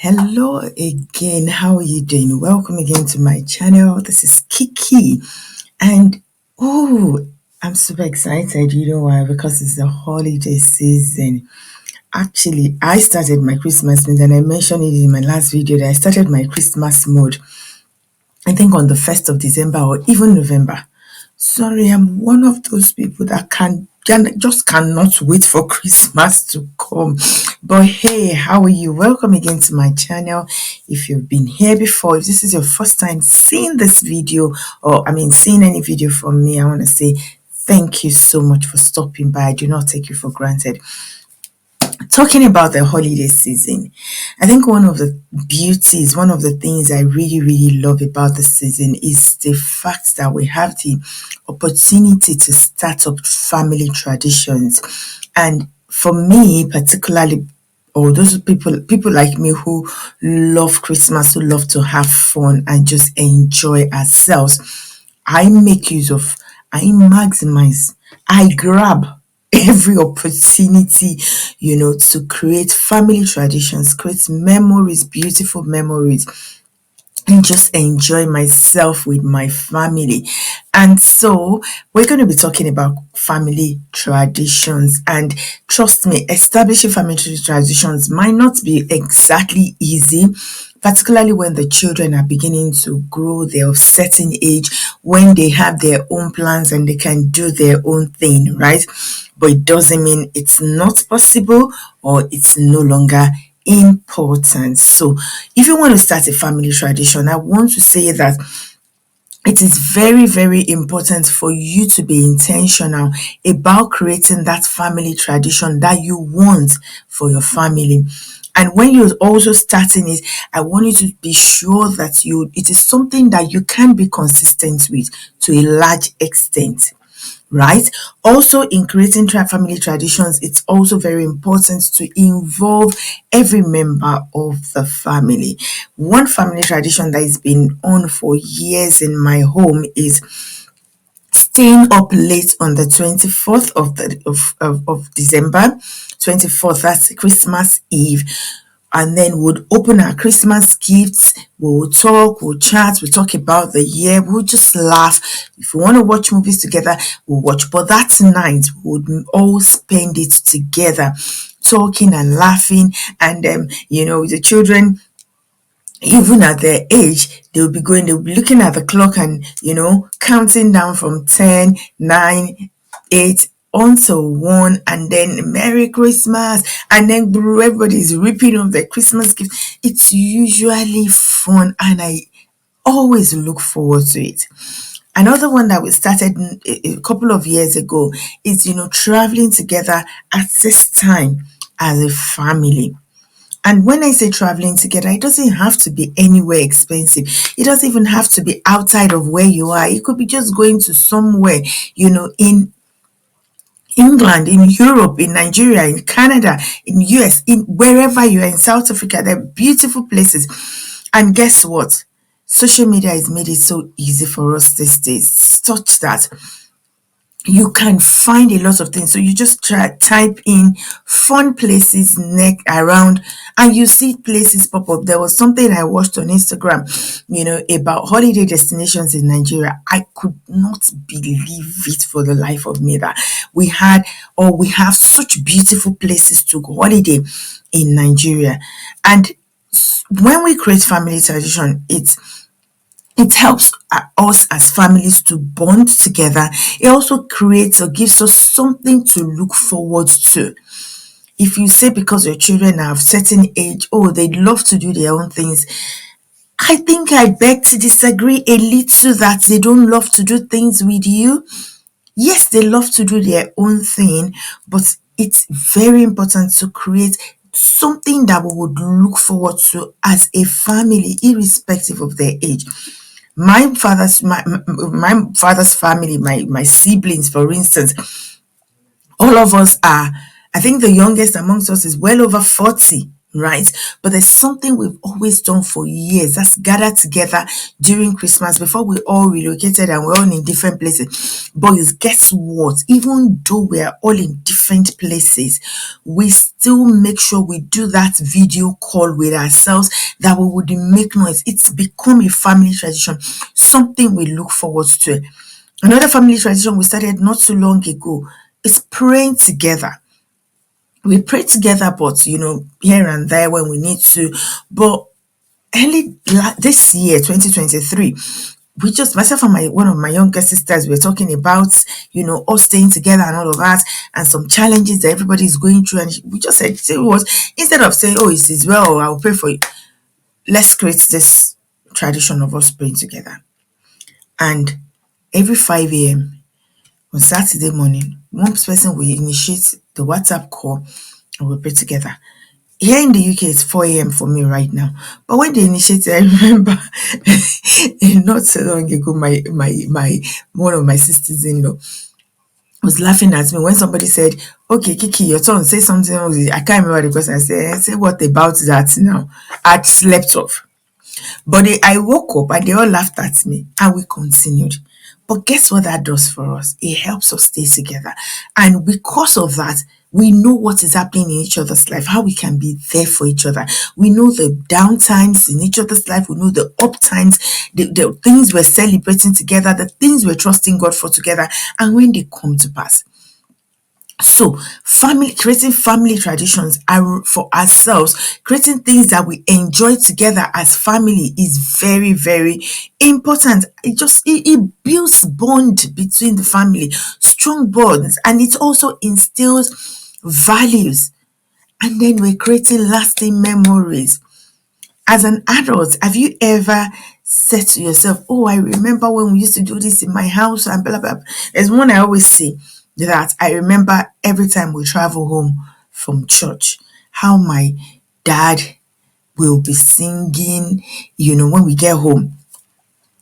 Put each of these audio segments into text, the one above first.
Hello again. How are you doing? Welcome again to my channel. This is Kiki, and I'm super excited. You know why? Because it's the holiday season. Actually, I started my Christmas mode, and I mentioned it in my last video that I started my Christmas mode, I think on the 1st of December or even November. Sorry, I'm one of those people that just cannot wait for Christmas to come. But hey, how are you? Welcome again to my channel. If you've been here before, if this is your first time seeing this video, seeing any video from me, I want to say thank you so much for stopping by. I do not take you for granted. Talking about the holiday season, I think one of the beauties, one of the things I really, really love about the season is the fact that we have the opportunity to start up family traditions. And for me, particularly, or those people like me who love Christmas, who love to have fun and just enjoy ourselves, I maximize, I grab every opportunity, to create family traditions, create memories, beautiful memories, and just enjoy myself with my family. And so we're going to be talking about family traditions, and trust me, establishing family traditions might not be exactly easy, particularly when the children are beginning to grow, they're of certain age, when they have their own plans and they can do their own thing, right? But it doesn't mean it's not possible or it's no longer important. So if you want to start a family tradition, I want to say that it is very, very important for you to be intentional about creating that family tradition that you want for your family. And when you're also starting it, I want you to be sure that it is something that you can be consistent with to a large extent. Right? Also, in creating family traditions, it's also very important to involve every member of the family. One family tradition that has been on for years in my home is staying up late on the 24th of December. 24th, that's Christmas Eve. And then we'll open our Christmas gifts, we'll talk, we'll chat, we'll talk about the year, we'll just laugh. If we want to watch movies together, we'll watch. But that night, we'll all spend it together, talking and laughing. And, the children, even at their age, they'll be looking at the clock and, counting down from 10, 9, 8, until 1, and then Merry Christmas, and then everybody's ripping off their Christmas gifts. It's usually fun, and I always look forward to it. Another one that we started a couple of years ago is, traveling together at this time as a family. And when I say traveling together, it doesn't have to be anywhere expensive. It doesn't even have to be outside of where you are. It could be just going to somewhere, in England, in Europe, in Nigeria, in Canada, in US, in wherever you are, in South Africa. They're beautiful places. And guess what? Social media has made it so easy for us these days, such that you can find a lot of things. So you just type in fun places around, and you see places pop up. There was something I watched on Instagram, about holiday destinations in Nigeria. I could not believe it for the life of me that we have such beautiful places to go holiday in Nigeria. And when we create family tradition, it helps us as families to bond together. It also creates or gives us something to look forward to. If you say because your children are of certain age, they'd love to do their own things, I think I beg to disagree a little that they don't love to do things with you. Yes, they love to do their own thing, but it's very important to create something that we would look forward to as a family, irrespective of their age. My father's family, my siblings, for instance, all of us are, I think the youngest amongst us is well over 40, right? But there's something we've always done for years. That's gather together during Christmas before we all relocated and we're all in different places. Boys, guess what? Even though we are all in different places, we still make sure we do that video call with ourselves, that we would make noise. It's become a family tradition, something we look forward to. Another family tradition we started not too long ago is praying together. We pray together, but here and there when we need to. But early this year, 2023, we just myself and my one of my younger sisters were talking about us staying together and all of that, and some challenges that everybody is going through, and we just said it was, instead of saying, oh, it is well, I'll pray for you, let's create this tradition of us praying together. And every 5 a.m. on Saturday morning, one person will initiate the WhatsApp call and we'll pray together. Here in the UK, it's 4 a.m. for me right now. But when they initiated, I remember not so long ago, my one of my sisters-in-law was laughing at me when somebody said, okay, Kiki, your turn, say something. I can't remember the question. I said, what about that now? I'd slept off. But I woke up and they all laughed at me and we continued. But guess what that does for us? It helps us stay together. And because of that, we know what is happening in each other's life, how we can be there for each other. We know the down times in each other's life. We know the up times, the things we're celebrating together, the things we're trusting God for together, and when they come to pass. So creating family traditions are for ourselves, creating things that we enjoy together as family is very, very important. It builds bond between the family, strong bonds, and it also instills values. And then we're creating lasting memories. As an adult, have you ever said to yourself, oh, I remember when we used to do this in my house and blah, blah, blah. There's one I always say, that I remember every time we travel home from church, how my dad will be singing, when we get home.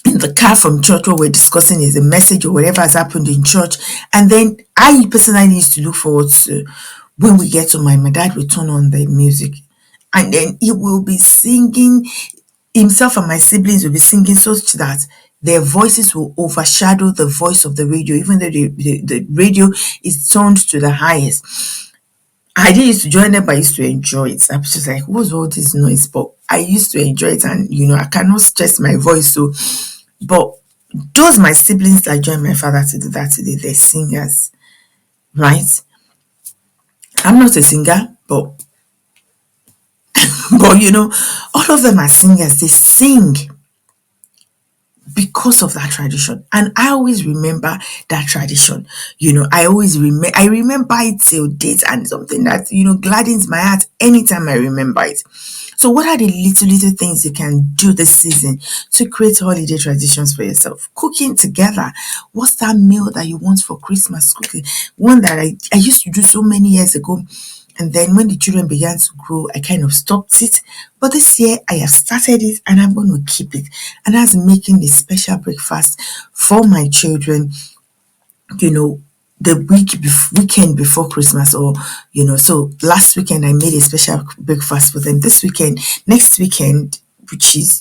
In the car from church, what we're discussing is a message or whatever has happened in church. And then I personally used to look forward to when we get to my dad will turn on the music. And then he will be singing, himself and my siblings will be singing such that their voices will overshadow the voice of the radio, even though the radio is turned to the highest. I didn't used to join them, but I used to enjoy it. I was just like, what's all this noise? But I used to enjoy it, and I cannot stress my voice. So, but those my siblings that joined my father to do that today, they're singers, right? I'm not a singer, but all of them are singers. They sing because of that tradition, and I always remember that tradition. I remember it till date, and something that gladdens my heart anytime I remember it. So what are the little things you can do this season to create holiday traditions for yourself? Cooking together. What's that meal that you want for Christmas? Cooking one that I used to do so many years ago. And then when the children began to grow, I kind of stopped it. But this year, I have started it and I'm going to keep it. And that's making a special breakfast for my children, the weekend before Christmas, or so last weekend I made a special breakfast for them. Next weekend, which is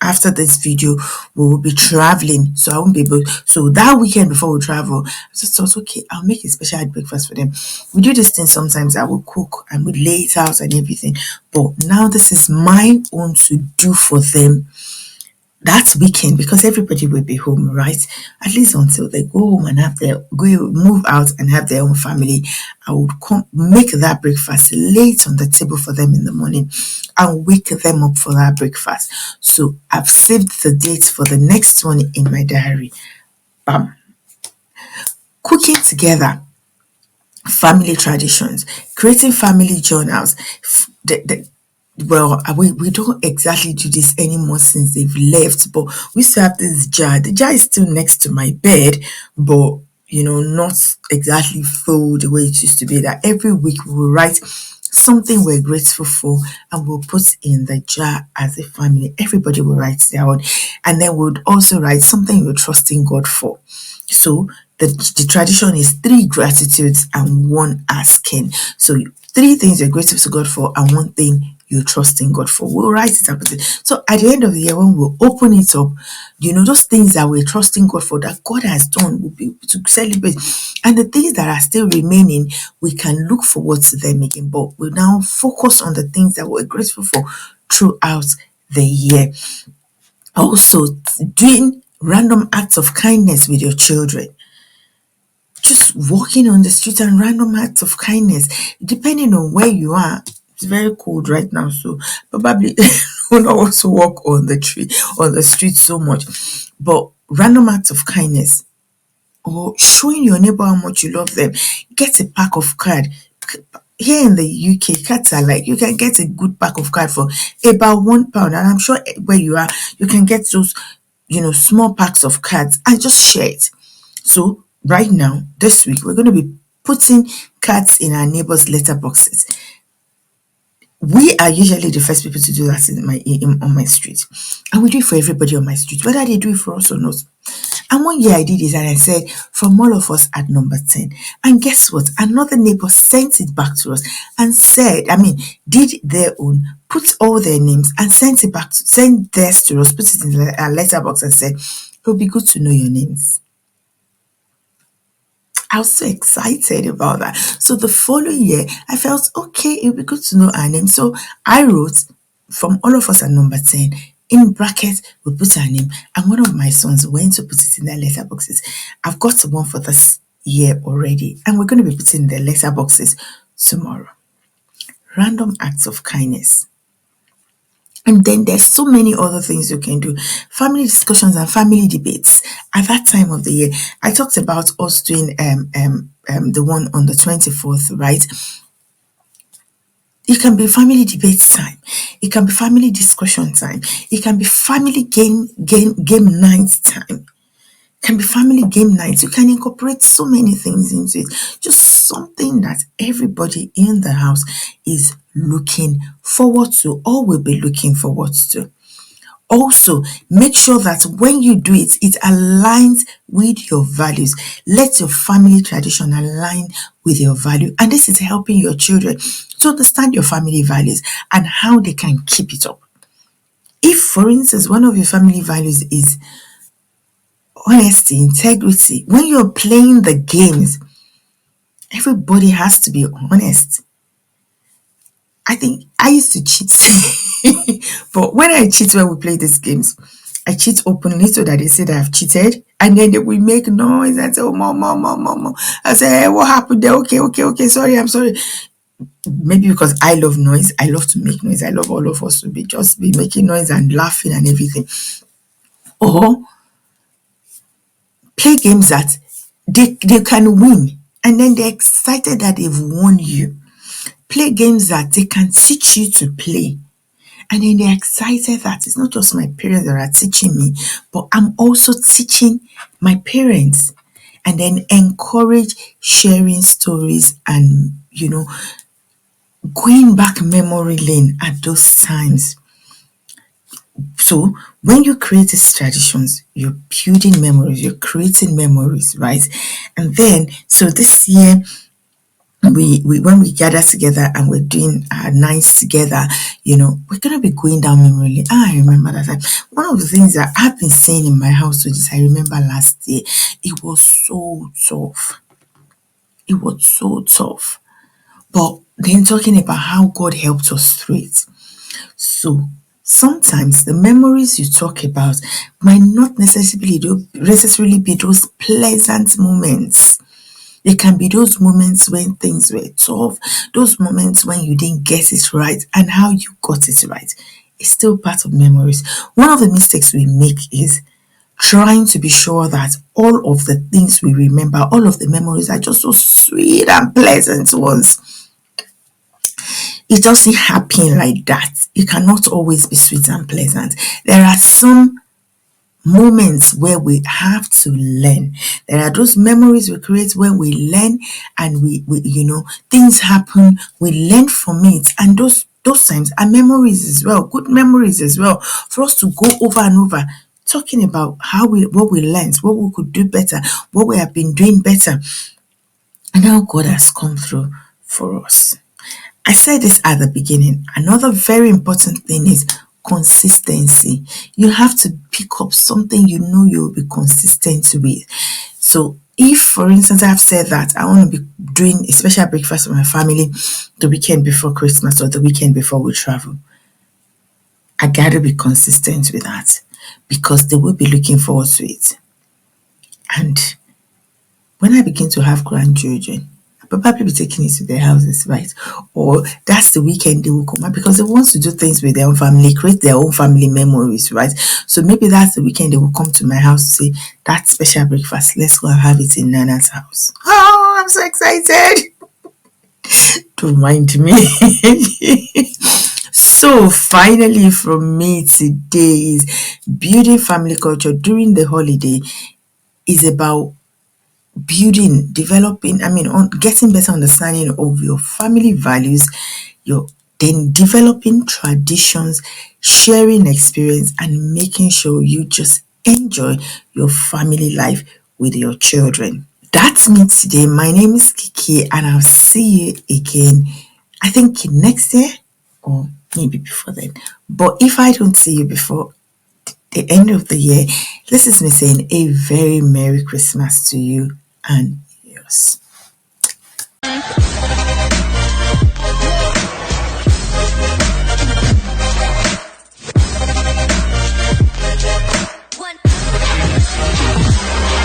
after this video, we will be traveling, so I won't be able. So that weekend before we travel, I just thought, okay, I'll make a special breakfast for them. We do this thing sometimes. I will cook and we lay it out and everything, but now this is my own to do for them that weekend, because everybody will be home, right? At least until they go home and move out and have their own family. I would make that breakfast, lay it on the table for them in the morning and wake them up for that breakfast. So I've saved the date for the next one in my diary. Bam. Cooking together, family traditions, creating family journals. Well, we don't exactly do this anymore since they've left, but we used to have this jar. The jar is still next to my bed, but not exactly full the way it used to be. That every week we will write something we're grateful for and we'll put in the jar as a family. Everybody will write their own, and then we'll also write something we're trusting God for. So the tradition is 3 gratitudes and 1 asking. So 3 things you're grateful to God for and 1 thing you're trusting God for. We'll write it up. So at the end of the year, when we open it up, those things that we're trusting God for, that God has done, we'll be able to celebrate. And the things that are still remaining, we can look forward to them again. But we'll now focus on the things that we're grateful for throughout the year. Also, doing random acts of kindness with your children. Just walking on the street and random acts of kindness, depending on where you are. It's very cold right now, so probably will not want to walk on the street so much. But random acts of kindness, or showing your neighbor how much you love them. Get a pack of card. Here in the UK, cards are like, you can get a good pack of card for about £1, and I'm sure where you are, you can get those, small packs of cards and just share it. So right now, this week, we're going to be putting cards in our neighbors' letterboxes. We are usually the first people to do that on my street, and we do it for everybody on my street, whether they do it for us or not. And one year I did it, and I said, from all of us at number 10. And guess what? Another neighbor sent it back to us and said, did their own, put all their names and sent theirs to us, put it in a letterbox and said, it would be good to know your names. I was so excited about that. So the following year, I felt, okay, it would be good to know our name. So I wrote, from all of us at number 10, in brackets, we put our name. And one of my sons went to put it in their letterboxes. I've got one for this year already, and we're going to be putting the letterboxes tomorrow. Random acts of kindness. And then there's so many other things you can do. Family discussions and family debates. At that time of the year, I talked about us doing the one on the 24th, right? It can be family debate time. It can be family discussion time. It can be family game night time. It can be family game nights. You can incorporate so many things into it. Just something that everybody in the house is looking forward to, or will be looking forward to. Also, make sure that when you do it, it aligns with your values. Let your family tradition align with your value. And this is helping your children to understand your family values and how they can keep it up. If, for instance, one of your family values is honesty, integrity, when you're playing the games, everybody has to be honest. I think I used to cheat. But when I cheat when we play these games, I cheat openly so that they say that I've cheated. And then they will make noise and say, oh, mom. I say, hey, what happened there? Okay, sorry, I'm sorry. Maybe because I love noise. I love to make noise. I love all of us to be making noise and laughing and everything. Or play games that they can win. And then they're excited that they've won you. Play games that they can teach you to play. And then they're excited that it's not just my parents that are teaching me, but I'm also teaching my parents. And then encourage sharing stories and, going back memory lane at those times. So when you create these traditions, you're building memories, you're creating memories, right? And then, so this year, we when we gather together and we're doing our nights together, we're gonna be going down memory lane. I remember that time. One of the things that I've been saying in my house is, I remember last year, it was so tough. It was so tough. But then talking about how God helped us through it. So sometimes the memories you talk about might not necessarily be those pleasant moments. It can be those moments when things were tough, those moments when you didn't get it right, and how you got it right. It's still part of memories. One of the mistakes we make is trying to be sure that all of the things we remember, all of the memories are just so sweet and pleasant ones. It doesn't happen like that. It cannot always be sweet and pleasant. There are some moments where we have to learn. There are those memories we create when we learn, and we things happen, we learn from it, and those times are memories as well, good memories as well, for us to go over and over, talking about what we learned, what we could do better, what we have been doing better, and how God has come through for us. I said this at the beginning. Another very important thing is consistency. You have to pick up something you know you'll be consistent with. So if, for instance, I've said that I want to be doing a special breakfast for my family the weekend before Christmas or the weekend before we travel, I gotta be consistent with that because they will be looking forward to it. And when I begin to have grandchildren, I'll probably be taking it to their houses, right? Or that's the weekend they will come out because they want to do things with their own family, create their own family memories, right? So maybe that's the weekend they will come to my house to say, that special breakfast, let's go and have it in Nana's house. Oh, I'm so excited. Don't mind me. So finally from me today is building family culture during the holiday is about building, developing, on getting better understanding of your family values, your then developing traditions, sharing experience, and making sure you just enjoy your family life with your children. That's me today. My name is Kiki, and I'll see you again, I think next year or maybe before then. But if I don't see you before the end of the year, this is me saying a very Merry Christmas to you and yours.